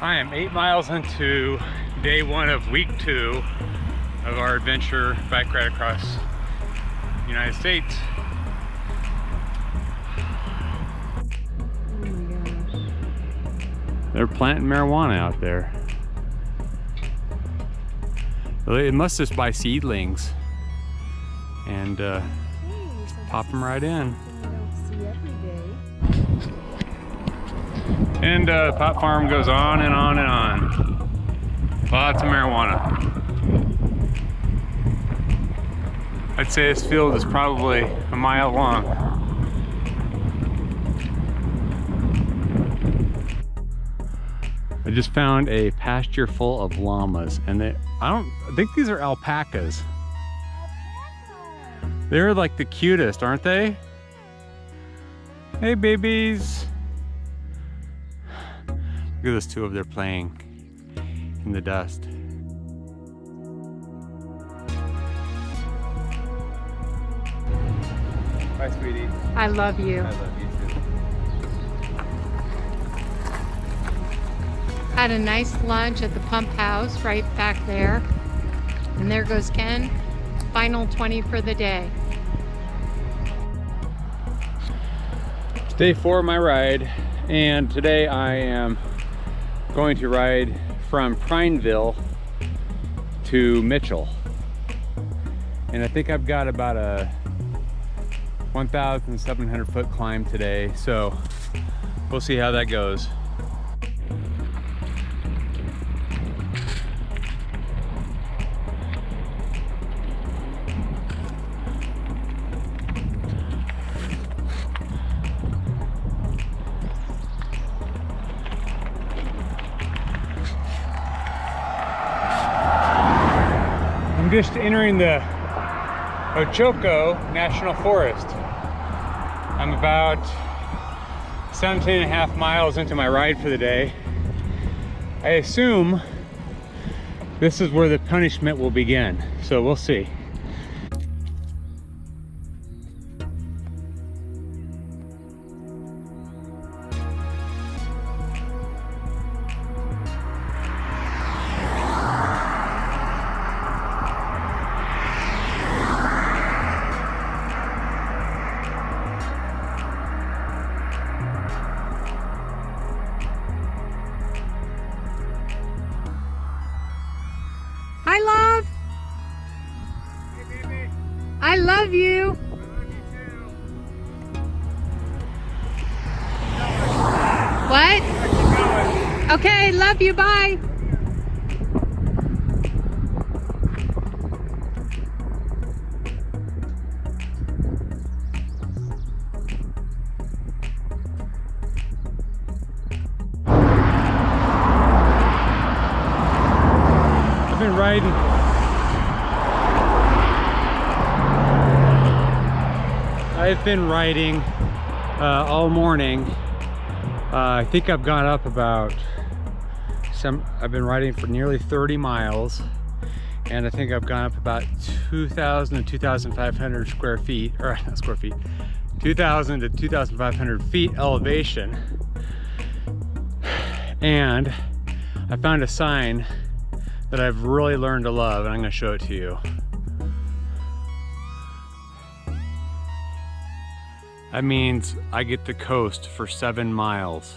I am 8 miles into day 1 of week 2 of our adventure bike ride across the United States. Oh my gosh. They're planting marijuana out there. It must just buy seedlings and pop them right in. And pot farm goes on and on and on. Lots of marijuana. I'd say this field is probably a mile long. I just found a pasture full of llamas, and I think these are alpacas. They're like the cutest, aren't they? Hey babies. Look at those two over there playing in the dust. Bye, sweetie. I love you. I love you too. Had a nice lunch at the pump house right back there. And there goes Ken. Final 20 for the day. It's day 4 of my ride, and today I am going to ride from Prineville to Mitchell. And I think I've got about a 1,700 foot climb today, so we'll see how that goes. I'm just entering the Ochoco National Forest. I'm about 17.5 miles into my ride for the day. I assume this is where the punishment will begin, so we'll see. Hi, love. Hey, baby. I love you. I love you too. What? Okay, love you. Bye. I've been riding all morning. I think I've gone up about I've been riding for nearly 30 miles, and I think I've gone up about 2,000 to 2,500 square feet, or not square feet, 2,000 to 2,500 feet elevation. And I found a sign that I've really learned to love, and I'm going to show it to you. That means I get to coast for 7 miles.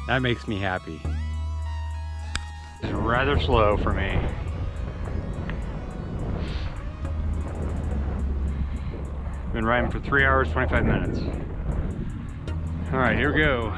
That makes me happy. It's rather slow for me. Been riding for 3 hours, 25 minutes. All right, here we go.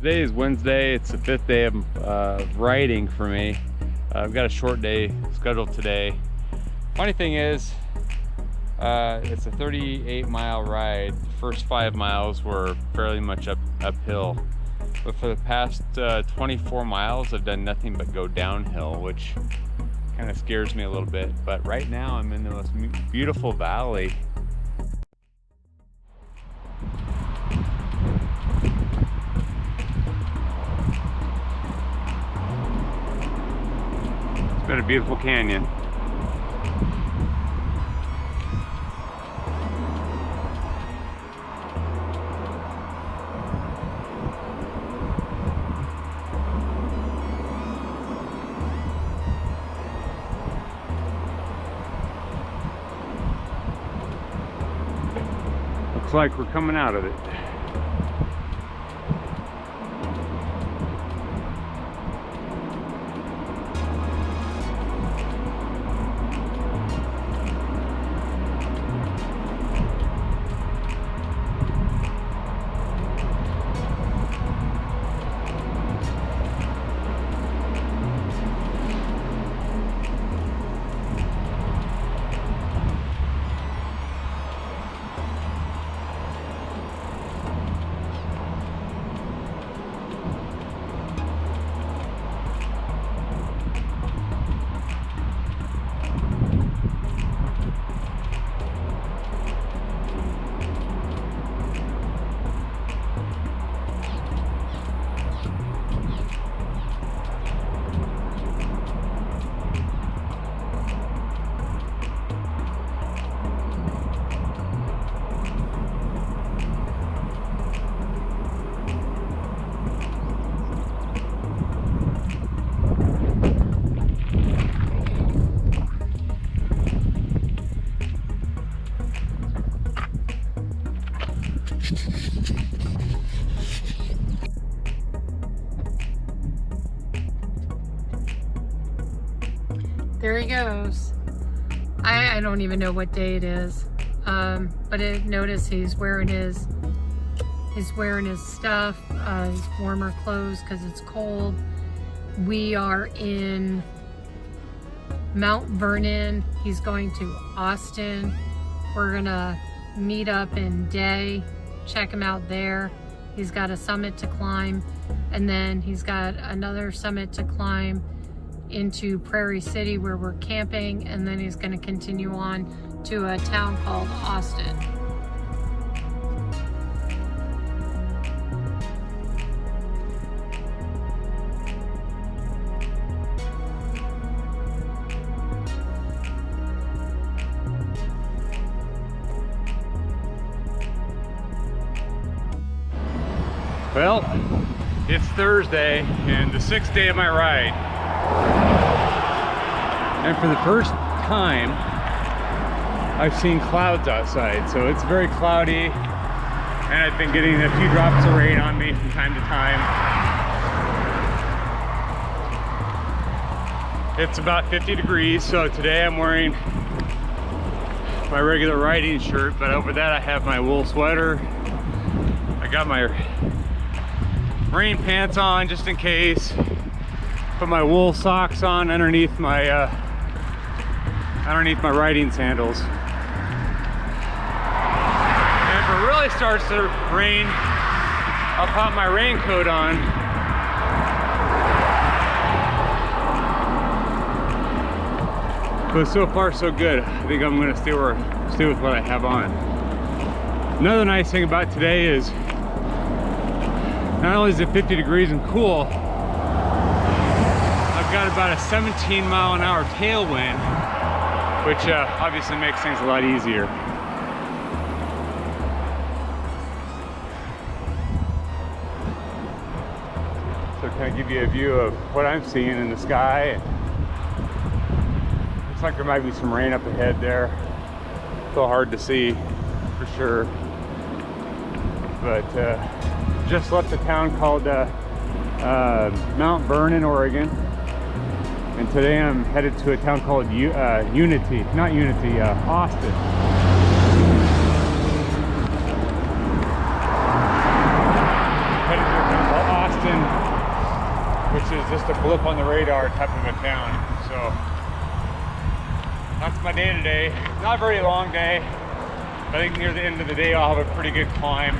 Today is Wednesday. It's the 5th day of riding for me. I've got a short day scheduled today. Funny thing is, it's a 38-mile ride. The first 5 miles were fairly much uphill. But for the past 24 miles, I've done nothing but go downhill, which kind of scares me a little bit. But right now, I'm in the most beautiful valley. It's been a beautiful canyon. Looks like we're coming out of it. There he goes. I don't even know what day it is, but notice he's wearing his stuff, his warmer clothes because it's cold. We are in Mount Vernon. He's going to Austin. We're gonna meet up in Day, check him out there. He's got a summit to climb, and then he's got another summit to climb into Prairie City where we're camping, and then he's going to continue on to a town called Austin. Well, it's Thursday and the 6th day of my ride. And for the first time, I've seen clouds outside. So it's very cloudy, and I've been getting a few drops of rain on me from time to time. It's about 50 degrees, so today I'm wearing my regular riding shirt, but over that I have my wool sweater. I got my rain pants on just in case. Put my wool socks on underneath my riding sandals. And if it really starts to rain, I'll pop my raincoat on. But so far so good. I think I'm gonna stay with what I have on. Another nice thing about today is not only is it 50 degrees and cool, I've got about a 17-mile-an-hour tailwind, which obviously makes things a lot easier. So kind of give you a view of what I'm seeing in the sky. Looks like there might be some rain up ahead there. A little hard to see for sure. But just left a town called Mount Vernon, Oregon. And today I'm headed to a town called Austin. Headed to a town called Austin. just a blip on the radar type of a town. So that's my day today. Not a very long day. I think near the end of the day I'll have a pretty good climb.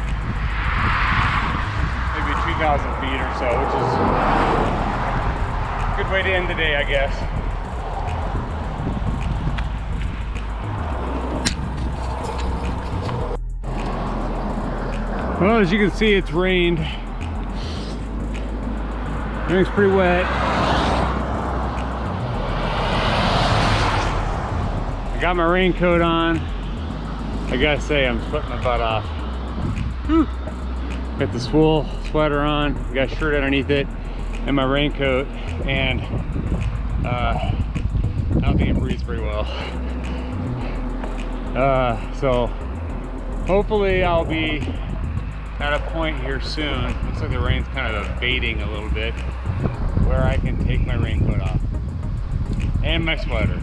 Maybe 2,000 feet or so, which is a good way to end the day, I guess. Well, as you can see, it's rained. Everything's pretty wet. I got my raincoat on. I gotta say, I'm sweating my butt off. Whew. Got this wool sweater on, got a shirt underneath it, and my raincoat, and I don't think it breathes very well. So hopefully I'll be at a point here soon. Looks like the rain's kind of abating a little bit, where I can take my raincoat off and my sweater.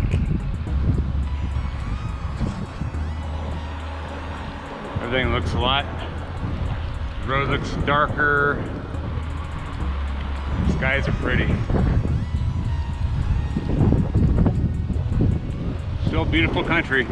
Everything looks a lot. The road looks darker. The skies are pretty. Still beautiful country.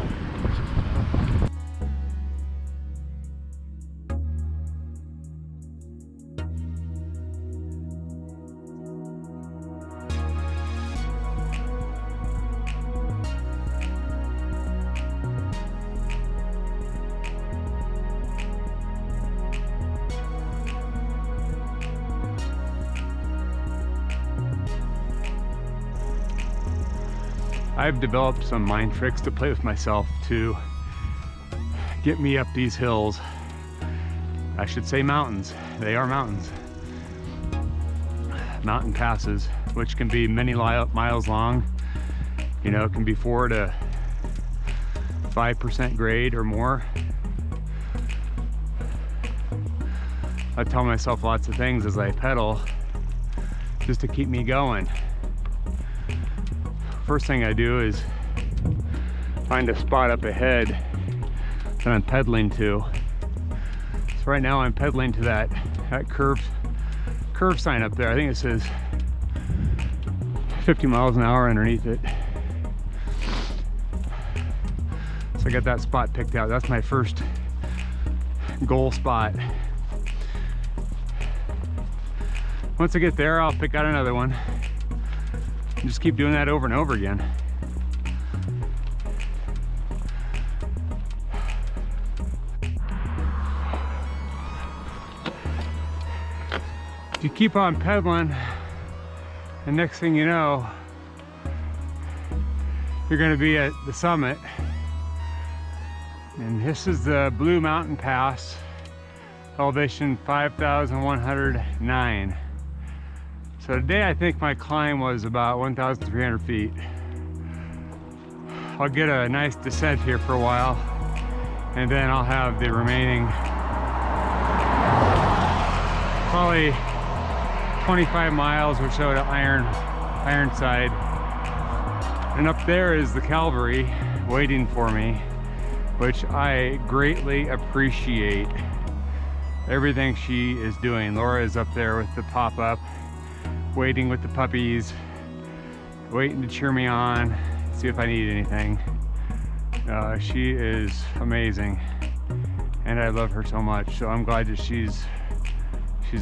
I've developed some mind tricks to play with myself to get me up these hills. I should say mountains. They are mountains. Mountain passes, which can be many miles long. You know, it can be 4 to 5% grade or more. I tell myself lots of things as I pedal just to keep me going. First thing I do is find a spot up ahead that I'm pedaling to. So right now I'm pedaling to that curve sign up there. I think it says 50 miles an hour underneath it. So I got that spot picked out. That's my first goal spot. Once I get there, I'll pick out another one. Just keep doing that over and over again. You keep on pedaling, and next thing you know, you're going to be at the summit. And this is the Blue Mountain Pass, elevation 5,109. So today I think my climb was about 1,300 feet. I'll get a nice descent here for a while, and then I'll have the remaining probably 25 miles or so to Ironside. And up there is the Calvary waiting for me, which I greatly appreciate everything she is doing. Laura is up there with the pop-up, waiting with the puppies, waiting to cheer me on, see if I need anything. She is amazing, and I love her so much. So I'm glad that she's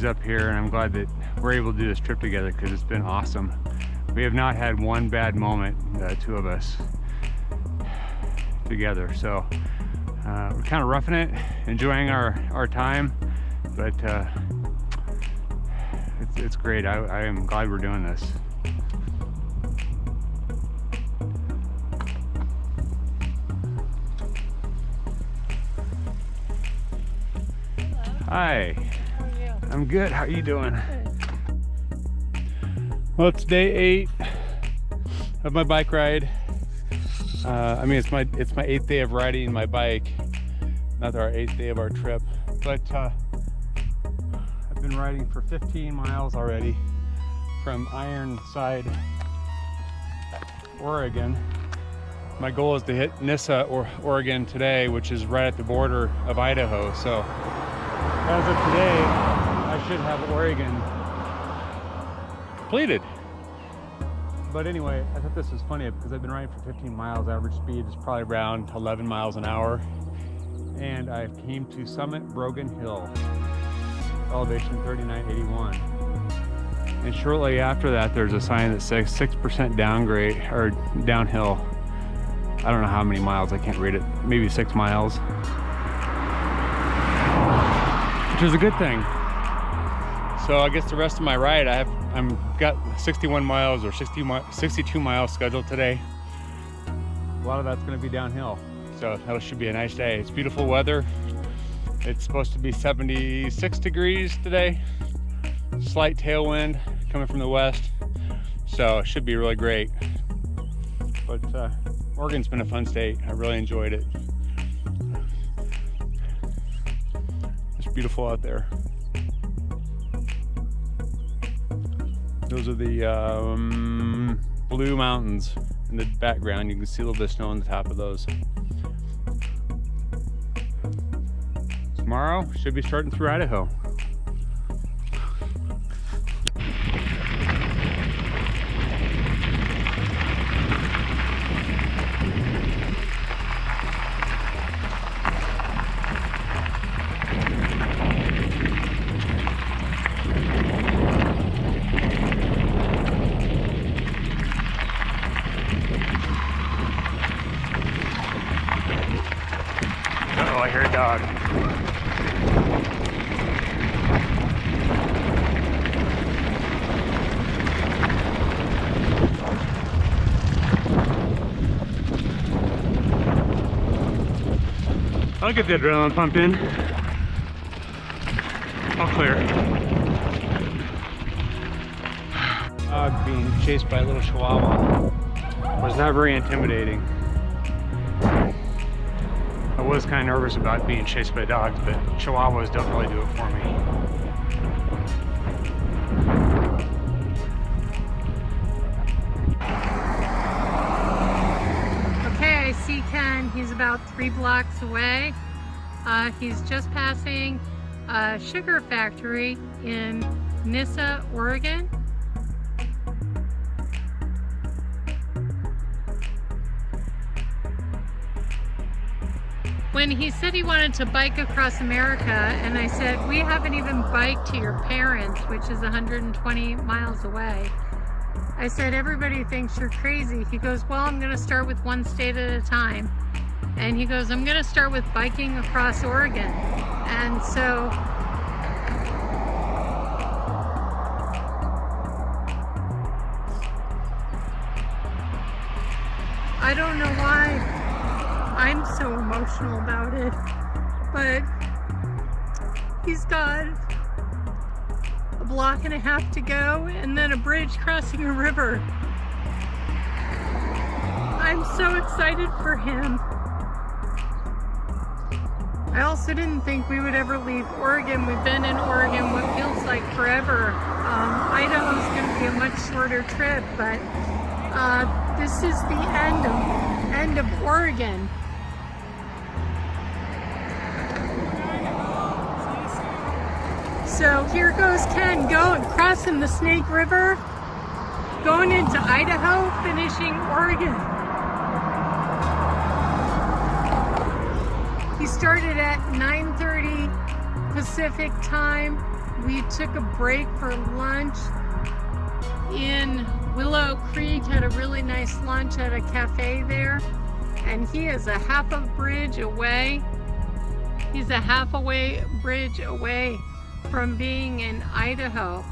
up here, and I'm glad that we're able to do this trip together, because it's been awesome. We have not had one bad moment, the two of us together. So we're kind of roughing it, enjoying our time, but it's great. I am glad we're doing this. Hi. How are you? I'm good. How are you doing? Good. Well, it's day 8 of my bike ride. I mean, it's my 8th day of riding my bike, not our 8th day of our trip. But I've been riding for 15 miles already from Ironside, Oregon. My goal is to hit Nyssa, Oregon today, which is right at the border of Idaho. So as of today, I should have Oregon completed. But anyway, I thought this was funny because I've been riding for 15 miles. Average speed is probably around 11 miles an hour. And I came to Summit Brogan Hill, elevation 3981. And shortly after that, there's a sign that says 6% downgrade or downhill. I don't know how many miles, I can't read it. Maybe 6 miles. Which is a good thing. So I guess the rest of my ride, I'm got 61 miles or 62 miles scheduled today. A lot of that's going to be downhill, so that should be a nice day. It's beautiful weather. It's supposed to be 76 degrees today. Slight tailwind coming from the west, so it should be really great. But Oregon's been a fun state. I really enjoyed it. It's beautiful out there. Those are the blue mountains in the background. You can see a little bit of snow on the top of those. Tomorrow, should be starting through Idaho. Oh, I hear a dog. I'll get the adrenaline pump in. All clear. Dog being chased by a little chihuahua was not very intimidating. I was kind of nervous about being chased by dogs, but chihuahuas don't really do it for me. Okay, I see Ken. He's about 3 blocks away. He's just passing a sugar factory in Nyssa, Oregon. When he said he wanted to bike across America, and I said, we haven't even biked to your parents, which is 120 miles away. I said, everybody thinks you're crazy. He goes, well, I'm gonna start with one state at a time. And he goes, I'm gonna start with biking across Oregon. And so, I don't know why I'm so emotional about it, but he's got a block and a half to go and then a bridge crossing a river. I'm so excited for him. I also didn't think we would ever leave Oregon. We've been in Oregon what feels like forever. Idaho is going to be a much shorter trip, but this is the end of Oregon. So here goes Ken going, crossing the Snake River, going into Idaho, finishing Oregon. He started at 9:30 Pacific time. We took a break for lunch in Willow Creek, had a really nice lunch at a cafe there, and he is a half a bridge away. He's a half a bridge away from being in Idaho.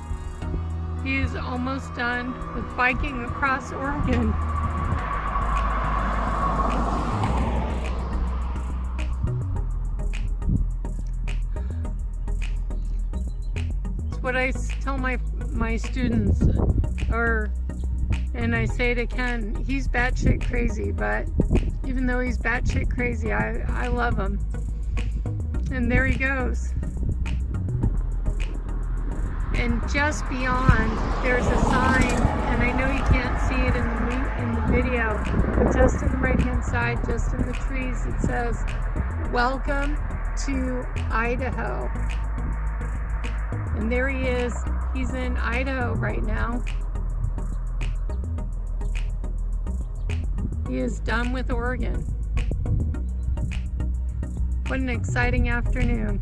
He is almost done with biking across Oregon. It's what I tell my students, and I say to Ken, he's batshit crazy, but even though he's batshit crazy, I love him. And there he goes. And just beyond, there's a sign, and I know you can't see it in the video, but just to the right-hand side, just in the trees, it says, "Welcome to Idaho." And there he is. He's in Idaho right now. He is done with Oregon. What an exciting afternoon.